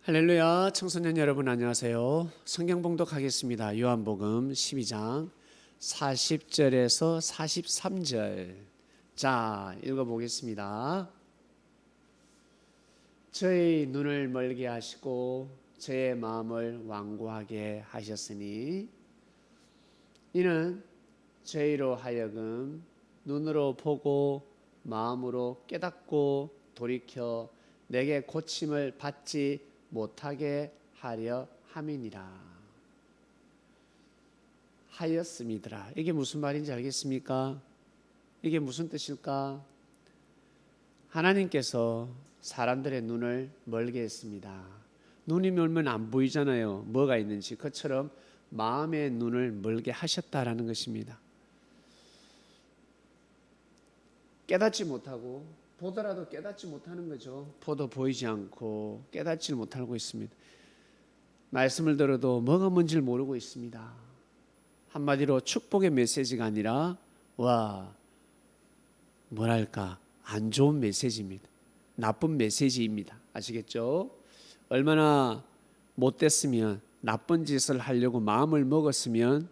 할렐루야, 청소년 여러분 안녕하세요. 성경 봉독하겠습니다. 요한복음 12장 40절에서 43절. 자, 읽어보겠습니다. 저희 눈을 멀게 하시고 저의 마음을 완고하게 하셨으니 이는 저희로 하여금 눈으로 보고 마음으로 깨닫고 돌이켜 내게 고침을 받지 못하게 하려 함이니라. 하였음이더라. 이게 무슨 말인지 알겠습니까? 이게 무슨 뜻일까? 하나님께서 사람들의 눈을 멀게 했습니다. 눈이 멀면 안 보이잖아요. 뭐가 있는지. 그처럼 마음의 눈을 멀게 하셨다라는 것입니다. 깨닫지 못하고 보더라도 깨닫지 못하는 거죠. 보도 보이지 않고 깨닫지 못하고 있습니다. 말씀을 들어도 뭐가 뭔지를 모르고 있습니다. 한마디로 축복의 메시지가 아니라 뭐랄까 안 좋은 메시지입니다. 나쁜 메시지입니다. 아시겠죠? 얼마나 못됐으면 나쁜 짓을 하려고 마음을 먹었으면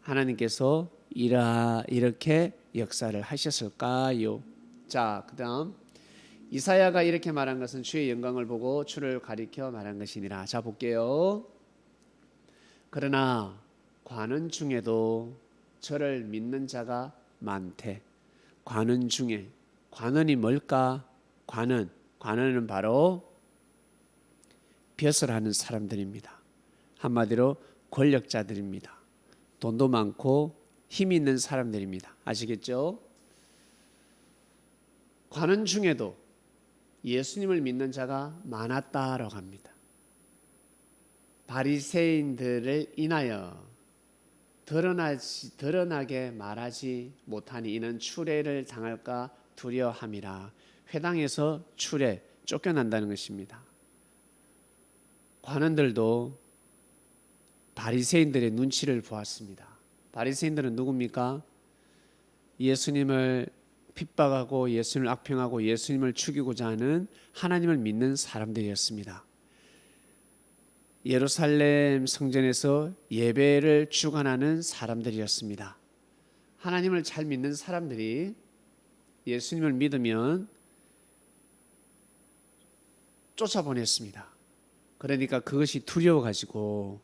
하나님께서 이렇게 역사를 하셨을까요? 자, 그 다음 이사야가 이렇게 말한 것은 주의 영광을 보고 주를 가리켜 말한 것이니라. 자, 볼게요. 그러나 관원 중에도 저를 믿는 자가 많대. 관원 중에, 관원이 뭘까? 관원은 바로 벼슬 하는 사람들입니다. 한마디로 권력자들입니다. 돈도 많고 힘 있는 사람들입니다. 아시겠죠? 관원 중에도 예수님을 믿는 자가 많았다라고 합니다. 바리새인들을 인하여 드러나게 말하지 못하니 이는 추례를 당할까 두려함이라. 회당에서 쫓겨난다는 것입니다. 관원들도 바리새인들의 눈치를 보았습니다. 바리새인들은 누굽니까? 예수님을 핍박하고 예수님을 악평하고 예수님을 죽이고자 하는 하나님을 믿는 사람들이었습니다. 예루살렘 성전에서 예배를 주관하는 사람들이었습니다. 하나님을 잘 믿는 사람들이 예수님을 믿으면 쫓아보냈습니다. 그러니까 그것이 두려워가지고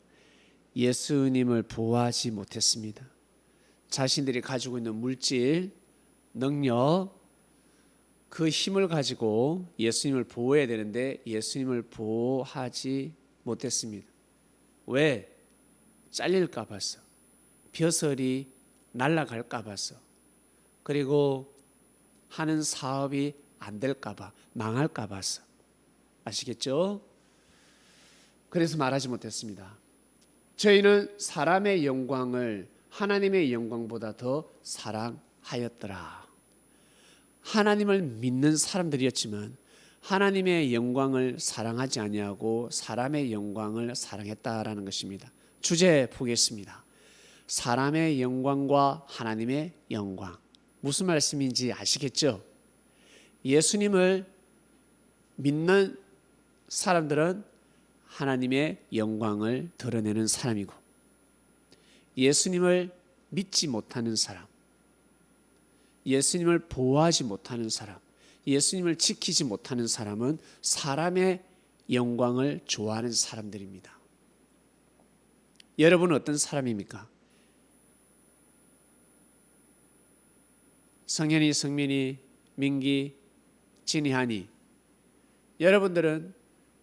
예수님을 보호하지 못했습니다. 자신들이 가지고 있는 물질, 능력, 그 힘을 가지고 예수님을 보호해야 되는데 예수님을 보호하지 못했습니다. 왜? 잘릴까 봐서, 벼슬이 날아갈까 봐서, 그리고 하는 사업이 안 될까 봐, 망할까 봐서. 아시겠죠? 그래서 말하지 못했습니다. 저희는 사람의 영광을 하나님의 영광보다 더 사랑하였더라. 하나님을 믿는 사람들이었지만 하나님의 영광을 사랑하지 아니하고 사람의 영광을 사랑했다라는 것입니다. 주제 보겠습니다. 사람의 영광과 하나님의 영광. 무슨 말씀인지 아시겠죠? 예수님을 믿는 사람들은 하나님의 영광을 드러내는 사람이고, 예수님을 믿지 못하는 사람, 예수님을 보호하지 못하는 사람, 예수님을 지키지 못하는 사람은 사람의 영광을 좋아하는 사람들입니다. 여러분은 어떤 사람입니까? 성현이, 성민이, 민기, 진희한이, 여러분들은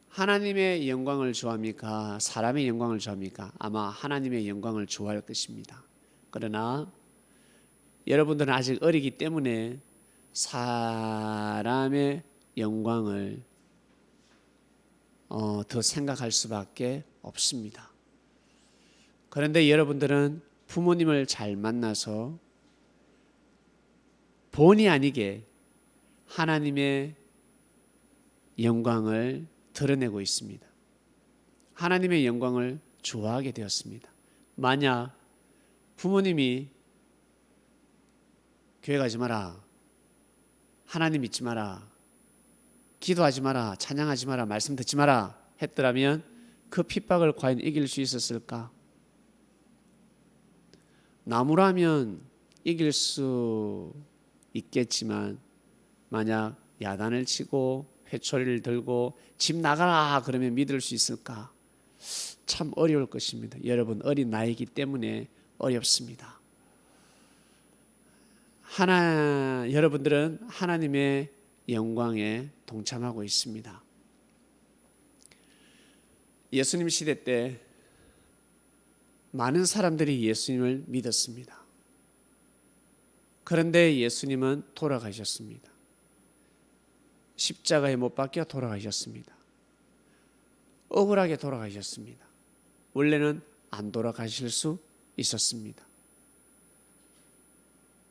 하나님의 영광을 좋아합니까? 사람의 영광을 좋아합니까? 아마 하나님의 영광을 좋아할 것입니다. 그러나 여러분들은 아직 어리기 때문에 사람의 영광을 더 생각할 수밖에 없습니다. 그런데 여러분들은 부모님을 잘 만나서 본의 아니게 하나님의 영광을 드러내고 있습니다. 하나님의 영광을 좋아하게 되었습니다. 만약 부모님이 교회 가지 마라, 하나님 믿지 마라, 기도하지 마라, 찬양하지 마라, 말씀 듣지 마라 했더라면 그 핍박을 과연 이길 수 있었을까? 나무라면 이길 수 있겠지만 만약 야단을 치고 회초리를 들고 집 나가라 그러면 믿을 수 있을까? 참 어려울 것입니다. 여러분 어린 나이이기 때문에 어렵습니다. 여러분들은 하나님의 영광에 동참하고 있습니다. 예수님 시대 때 많은 사람들이 예수님을 믿었습니다. 그런데 예수님은 돌아가셨습니다. 십자가에 못 박혀 돌아가셨습니다. 억울하게 돌아가셨습니다. 원래는 안 돌아가실 수 있었습니다.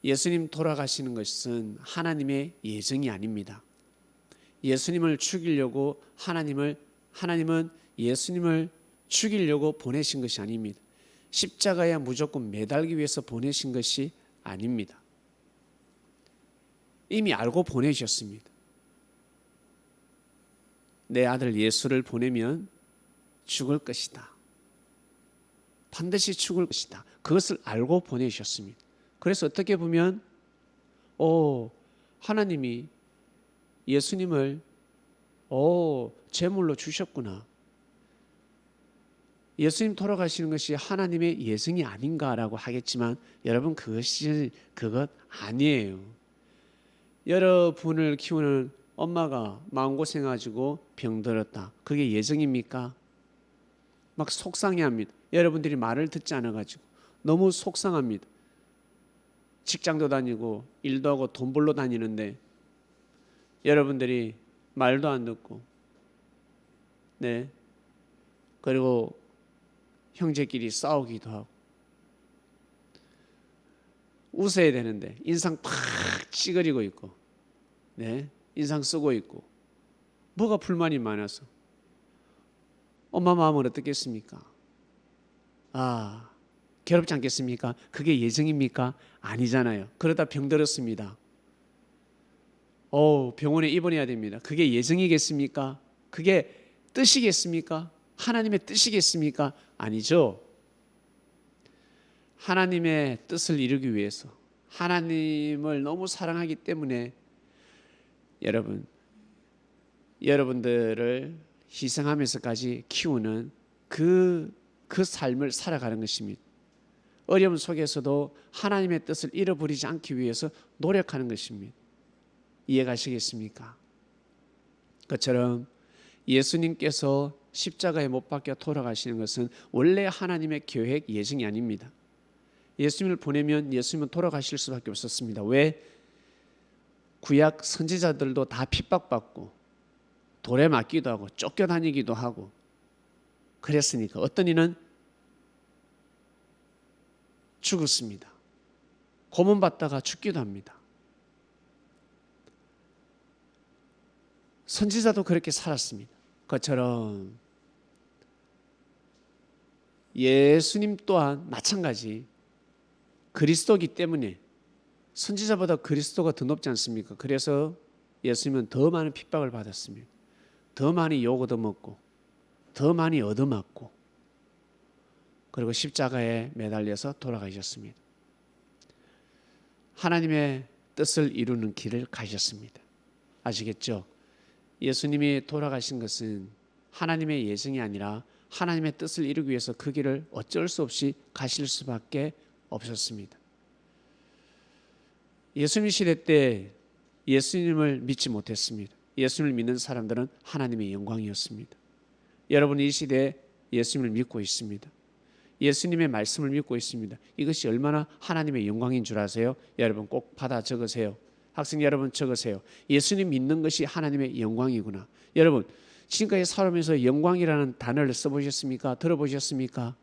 예수님 돌아가시는 것은 하나님의 예정이 아닙니다. 예수님을 죽이려고 하나님은 예수님을 죽이려고 보내신 것이 아닙니다. 십자가에 무조건 매달기 위해서 보내신 것이 아닙니다. 이미 알고 보내셨습니다. 내 아들 예수를 보내면 죽을 것이다. 반드시 죽을 것이다. 그것을 알고 보내셨습니다. 그래서 어떻게 보면 하나님이 예수님을 제물로 주셨구나. 예수님 돌아가시는 것이 하나님의 예정이 아닌가라고 하겠지만 여러분 그것 아니에요. 여러분을 키우는 엄마가 마음고생해가지고 병들었다. 그게 예정입니까? 막 속상해합니다. 여러분들이 말을 듣지 않아가지고 너무 속상합니다. 직장도 다니고 일도 하고 돈 벌러 다니는데 여러분들이 말도 안 듣고 그리고 형제끼리 싸우기도 하고 웃어야 되는데 인상 팍 찌그리고 있고 인상 쓰고 있고 뭐가 불만이 많아서 엄마 마음은 어떻겠습니까? 괴롭지 않겠습니까? 그게 예정입니까? 아니잖아요. 그러다 병들었습니다. 병원에 입원해야 됩니다. 그게 예정이겠습니까? 그게 뜻이겠습니까? 하나님의 뜻이겠습니까? 아니죠. 하나님의 뜻을 이루기 위해서 하나님을 너무 사랑하기 때문에 여러분들을 희생하면서까지 키우는 그 삶을 살아가는 것입니다. 어려움 속에서도 하나님의 뜻을 잃어버리지 않기 위해서 노력하는 것입니다. 이해가시겠습니까? 그처럼 예수님께서 십자가에 못 박혀 돌아가시는 것은 원래 하나님의 계획 예정이 아닙니다. 예수님을 보내면 예수님은 돌아가실 수밖에 없었습니다. 왜? 구약 선지자들도 다 핍박받고 돌에 맞기도 하고 쫓겨다니기도 하고 그랬으니까 어떤 이는 죽었습니다. 고문받다가 죽기도 합니다. 선지자도 그렇게 살았습니다. 그것처럼 예수님 또한 마찬가지 그리스도이기 때문에 선지자보다 그리스도가 더 높지 않습니까? 그래서 예수님은 더 많은 핍박을 받았습니다. 더 많이 욕 얻어먹고 더 많이 얻어맞고 그리고 십자가에 매달려서 돌아가셨습니다. 하나님의 뜻을 이루는 길을 가셨습니다. 아시겠죠? 예수님이 돌아가신 것은 하나님의 예정이 아니라 하나님의 뜻을 이루기 위해서 그 길을 어쩔 수 없이 가실 수밖에 없었습니다. 예수님 시대 때 예수님을 믿지 못했습니다. 예수님을 믿는 사람들은 하나님의 영광이었습니다. 여러분 이 시대에 예수님을 믿고 있습니다. 예수님의 말씀을 믿고 있습니다. 이것이 얼마나 하나님의 영광인 줄 아세요? 여러분 꼭 받아 적으세요. 학생 여러분 적으세요. 예수님 믿는 것이 하나님의 영광이구나. 여러분 지금까지 살아오면서 영광이라는 단어를 써보셨습니까? 들어보셨습니까?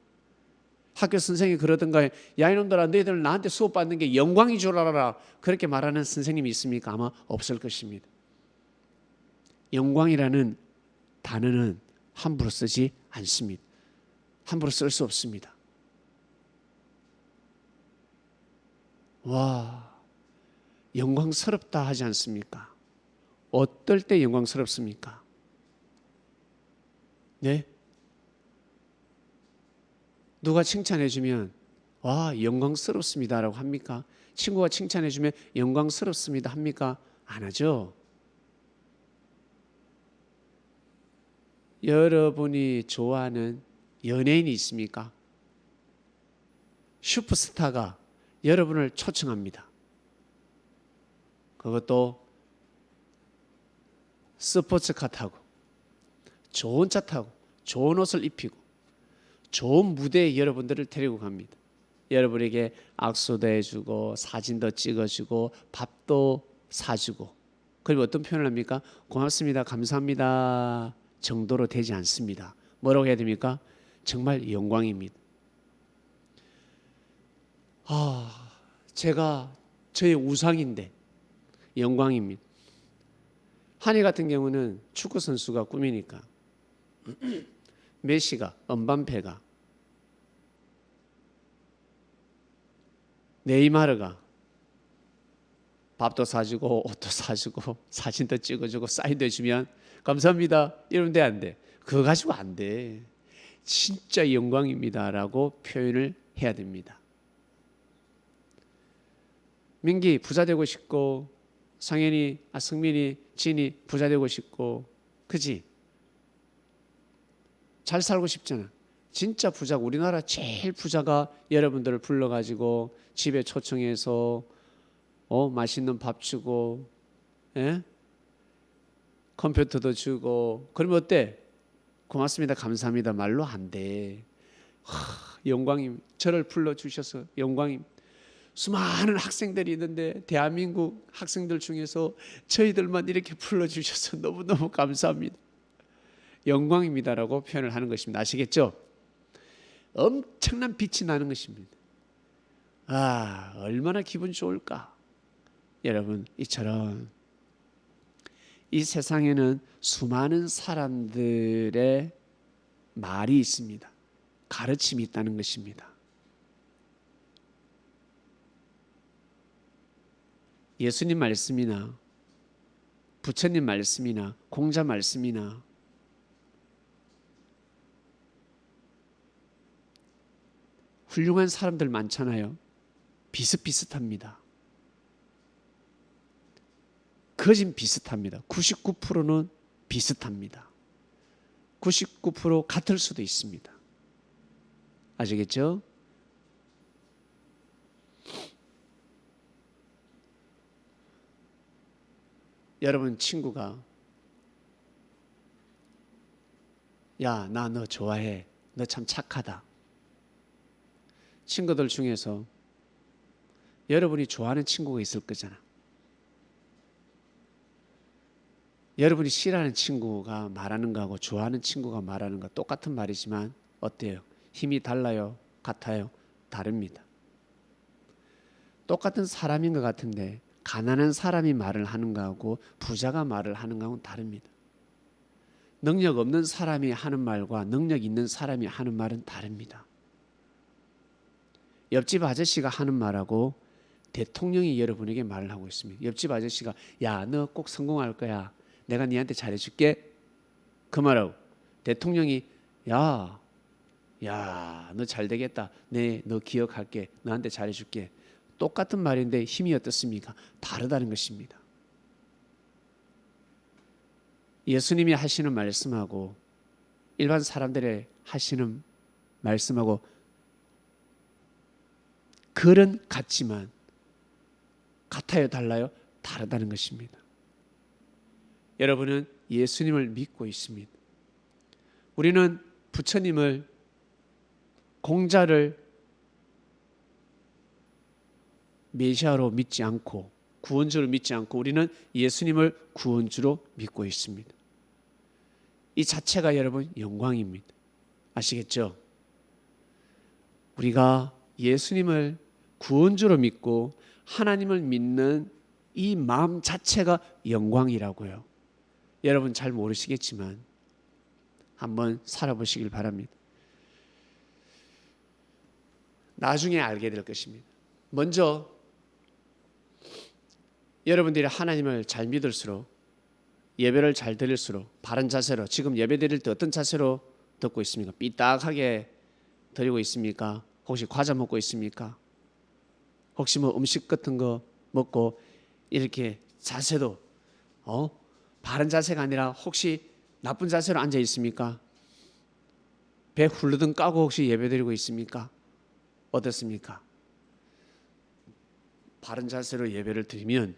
학교 선생님이 그러던가요? 야 이놈들아 너희들 나한테 수업 받는 게 영광인 줄 알아라. 그렇게 말하는 선생님이 있습니까? 아마 없을 것입니다. 영광이라는 단어는 함부로 쓰지 않습니다. 함부로 쓸 수 없습니다. 영광스럽다 하지 않습니까? 어떨 때 영광스럽습니까? 네? 누가 칭찬해 주면 와, 영광스럽습니다라고 합니까? 친구가 칭찬해 주면 영광스럽습니다 합니까? 안 하죠. 여러분이 좋아하는 연예인이 있습니까? 슈퍼스타가 여러분을 초청합니다. 그것도 스포츠카 타고 좋은 차 타고 좋은 옷을 입히고 좋은 무대에 여러분들을 데리고 갑니다. 여러분에게 악수도 해주고 사진도 찍어주고 밥도 사주고, 그리고 어떤 표현을 합니까? 고맙습니다, 감사합니다 정도로 되지 않습니다. 뭐라고 해야 됩니까? 정말 영광입니다. 제가 저의 우상인데 영광입니다. 한이 같은 경우는 축구 선수가 꿈이니까 메시가, 엄반페가, 네이마르가 밥도 사주고 옷도 사주고 사진도 찍어주고 사인도 해주면 감사합니다 이러면 돼, 안 돼? 그거 가지고 안 돼. 진짜 영광입니다라고 표현을 해야 됩니다. 민기 부자 되고 싶고, 성현이, 성민이, 진이 부자 되고 싶고, 그지? 잘 살고 싶잖아. 진짜 부자가, 우리나라 제일 부자가 여러분들을 불러가지고 집에 초청해서 맛있는 밥 주고, 예? 컴퓨터도 주고, 그러면 어때? 고맙습니다, 감사합니다 말로 안 돼. 영광임. 저를 불러주셔서 영광임. 수많은 학생들이 있는데 대한민국 학생들 중에서 저희들만 이렇게 불러주셔서 너무너무 감사합니다, 영광입니다라고 표현을 하는 것입니다. 아시겠죠? 엄청난 빛이 나는 것입니다. 얼마나 기분 좋을까. 여러분, 이처럼 이 세상에는 수많은 사람들의 말이 있습니다. 가르침이 있다는 것입니다. 예수님 말씀이나 부처님 말씀이나 공자 말씀이나 훌륭한 사람들 많잖아요. 비슷비슷합니다. 거진 비슷합니다. 99%는 비슷합니다. 99% 같을 수도 있습니다. 아시겠죠? 여러분 친구가 야, 나 너 좋아해, 너 참 착하다. 친구들 중에서 여러분이 좋아하는 친구가 있을 거잖아. 여러분이 싫어하는 친구가 말하는 거하고 좋아하는 친구가 말하는 거 똑같은 말이지만 어때요? 힘이 달라요? 같아요? 다릅니다. 똑같은 사람인 것 같은데 가난한 사람이 말을 하는 거하고 부자가 말을 하는 거하고는 다릅니다. 능력 없는 사람이 하는 말과 능력 있는 사람이 하는 말은 다릅니다. 옆집 아저씨가 하는 말하고 대통령이 여러분에게 말을 하고 있습니다. 옆집 아저씨가 야, 너 꼭 성공할 거야, 내가 니한테 잘해줄게, 그 말하고 대통령이 야, 너 잘 되겠다, 네, 너 기억할게, 너한테 잘해줄게. 똑같은 말인데 힘이 어떻습니까? 다르다는 것입니다. 예수님이 하시는 말씀하고 일반 사람들의 하시는 말씀하고 글은 같지만 같아요, 달라요? 다르다는 것입니다. 여러분은 예수님을 믿고 있습니다. 우리는 부처님을, 공자를 메시아로 믿지 않고 구원주로 믿지 않고 우리는 예수님을 구원주로 믿고 있습니다. 이 자체가 여러분 영광입니다. 아시겠죠? 우리가 예수님을 구원주로 믿고 하나님을 믿는 이 마음 자체가 영광이라고요. 여러분 잘 모르시겠지만 한번 살아보시길 바랍니다. 나중에 알게 될 것입니다. 먼저 여러분들이 하나님을 잘 믿을수록 예배를 잘 드릴수록 바른 자세로, 지금 예배 드릴 때 어떤 자세로 듣고 있습니까? 삐딱하게 드리고 있습니까? 혹시 과자 먹고 있습니까? 혹시 뭐 음식 같은 거 먹고 이렇게 자세도 바른 자세가 아니라 혹시 나쁜 자세로 앉아 있습니까? 배 훌르덩 까고 혹시 예배 드리고 있습니까? 어떻습니까? 바른 자세로 예배를 드리면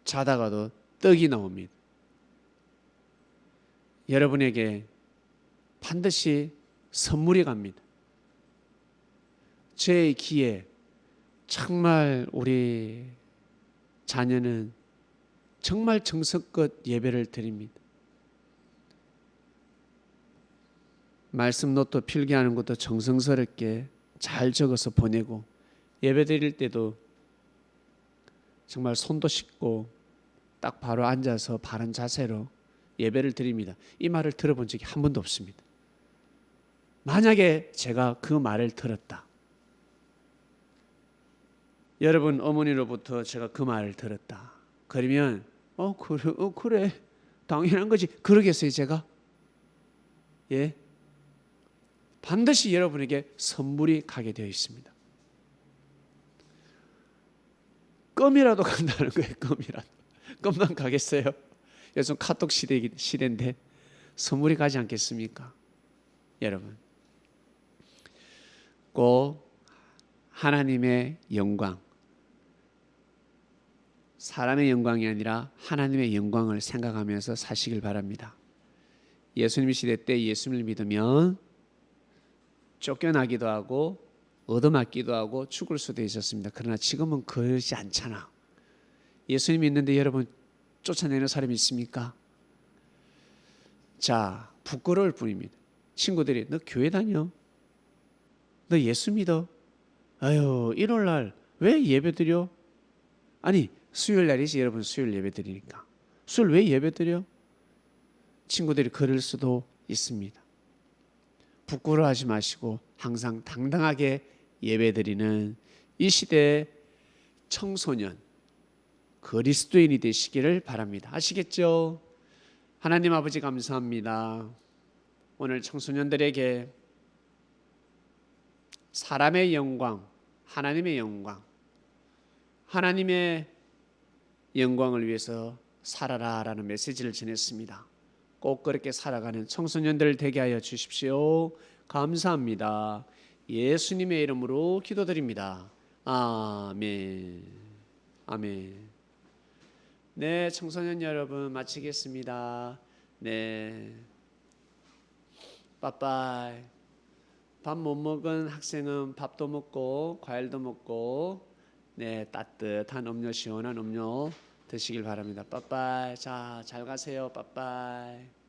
자다가도 떡이 나옵니다. 여러분에게 반드시 선물이 갑니다. 제 귀에 정말 우리 자녀는 정말 정성껏 예배를 드립니다. 말씀 노트 필기하는 것도 정성스럽게 잘 적어서 보내고, 예배 드릴 때도 정말 손도 씻고 딱 바로 앉아서 바른 자세로 예배를 드립니다. 이 말을 들어본 적이 한 번도 없습니다. 만약에 제가 그 말을 들었다, 여러분 어머니로부터 제가 그 말을 들었다, 그러면 그래 당연한 거지 그러겠어요 제가? 예, 반드시 여러분에게 선물이 가게 되어 있습니다. 껌이라도 간다는 거예요. 껌이라도. 껌만 가겠어요? 요즘 카톡 시대인데 선물이 가지 않겠습니까? 여러분, 꼭 하나님의 영광, 사람의 영광이 아니라 하나님의 영광을 생각하면서 사시길 바랍니다. 예수님 시대 때 예수님을 믿으면 쫓겨나기도 하고 얻어맞기도 하고 죽을 수도 있었습니다. 그러나 지금은 그러지 않잖아. 예수님 믿는데 여러분 쫓아내는 사람이 있습니까? 자, 부끄러울 뿐입니다. 친구들이 너 교회 다녀? 너 예수 믿어? 아유, 일요일날 왜 예배 드려? 아니, 수요일 날이지 여러분. 수요일 예배 드리니까. 수요일 왜 예배 드려? 친구들이 그럴 수도 있습니다. 부끄러워하지 마시고 항상 당당하게 예배드리는 이 시대의 청소년 그리스도인이 되시기를 바랍니다. 아시겠죠? 하나님 아버지 감사합니다. 오늘 청소년들에게 사람의 영광, 하나님의 영광을 위해서 살아라라는 메시지를 전했습니다. 꼭 그렇게 살아가는 청소년들 되게 하여 주십시오. 감사합니다. 예수님의 이름으로 기도드립니다. 아멘. 아멘. 네, 청소년 여러분 마치겠습니다. 네. 빠빠이. 밥 못 먹은 학생은 밥도 먹고 과일도 먹고 네, 따뜻한 음료, 시원한 음료 드시길 바랍니다. 빠빠이. 자, 잘 가세요. 빠빠이.